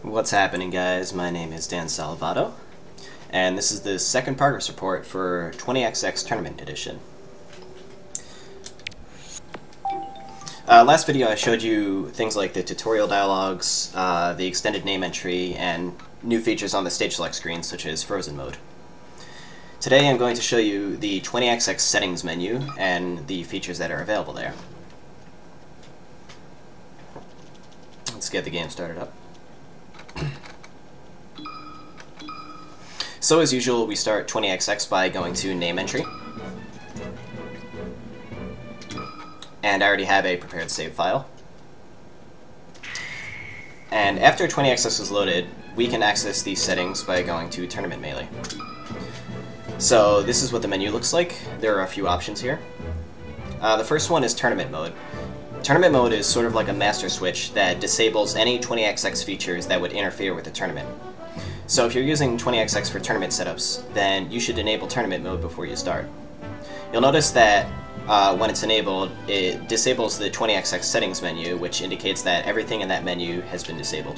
What's happening, guys? My name is Dan Salvato, and this is the second progress report for 20XX Tournament Edition. Last video I showed you things like the tutorial dialogues, the extended name entry, and new features on the stage select screen, such as frozen mode. Today I'm going to show you the 20XX settings menu and the features that are available there. Let's get the game started up. So as usual, we start 20XX by going to name entry. And I already have a prepared save file. And after 20XX is loaded, we can access these settings by going to Tournament Melee. So this is what the menu looks like. There are a few options here. The first one is Tournament Mode. Tournament Mode is sort of like a master switch that disables any 20XX features that would interfere with the tournament. So if you're using 20XX for tournament setups, then you should enable Tournament Mode before you start. You'll notice that when it's enabled, it disables the 20XX settings menu, which indicates that everything in that menu has been disabled.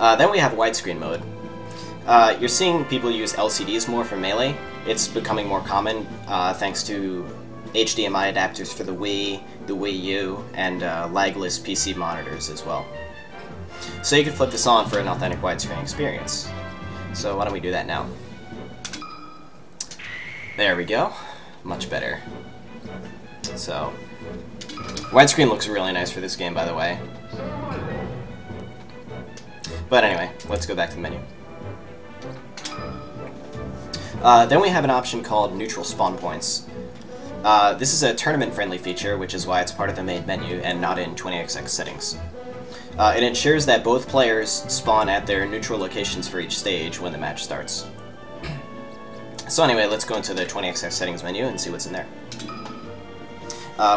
Then we have widescreen mode. You're seeing people use LCDs more for Melee. It's becoming more common thanks to HDMI adapters for the Wii, the Wii U, and lagless PC monitors as well. So you can flip this on for an authentic widescreen experience. So why don't we do that now? There we go. Much better. So, widescreen looks really nice for this game, by the way. But anyway, let's go back to the menu. Then we have an option called Neutral Spawn Points. This is a tournament-friendly feature, which is why it's part of the main menu and not in 20XX settings. It ensures that both players spawn at their neutral locations for each stage when the match starts. So anyway, let's go into the 20XX settings menu and see what's in there.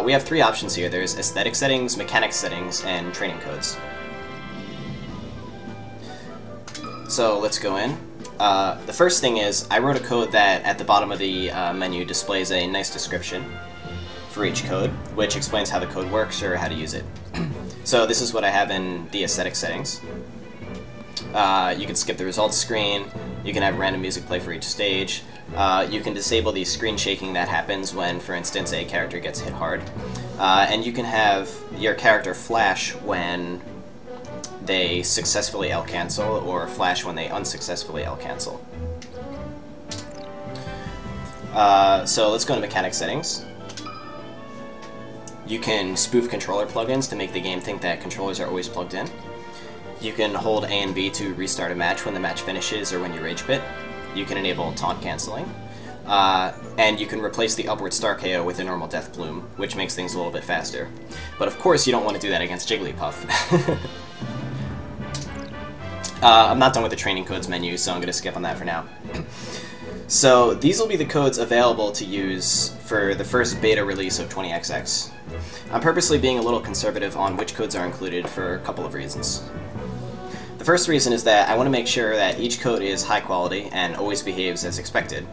We have three options here. There's aesthetic settings, mechanics settings, and training codes. So let's go in. The first thing is, I wrote a code that at the bottom of the menu displays a nice description for each code, which explains how the code works or how to use it. So this is what I have in the aesthetic settings. You can skip the results screen, you can have random music play for each stage, you can disable the screen shaking that happens when, for instance, a character gets hit hard, and you can have your character flash when they successfully L-cancel, or flash when they unsuccessfully L-cancel. So let's go to mechanic settings. You can spoof controller plugins to make the game think that controllers are always plugged in. You can hold A and B to restart a match when the match finishes or when you rage quit. You can enable taunt canceling. And you can replace the upward star KO with a normal death bloom, which makes things a little bit faster. But of course you don't want to do that against Jigglypuff. I'm not done with the training codes menu, so I'm going to skip on that for now. So these will be the codes available to use for the first beta release of 20XX. I'm purposely being a little conservative on which codes are included for a couple of reasons. The first reason is that I want to make sure that each code is high quality and always behaves as expected,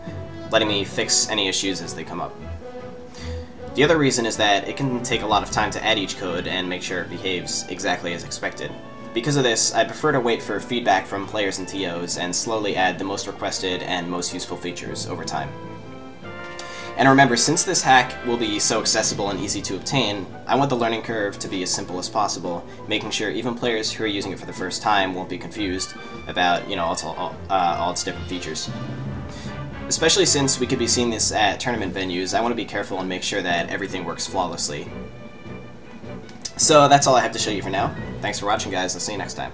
letting me fix any issues as they come up. The other reason is that it can take a lot of time to add each code and make sure it behaves exactly as expected. Because of this, I prefer to wait for feedback from players and TOs and slowly add the most requested and most useful features over time. And remember, since this hack will be so accessible and easy to obtain, I want the learning curve to be as simple as possible, making sure even players who are using it for the first time won't be confused about, all its different features. Especially since we could be seeing this at tournament venues, I want to be careful and make sure that everything works flawlessly. So that's all I have to show you for now. Thanks for watching, guys. I'll see you next time.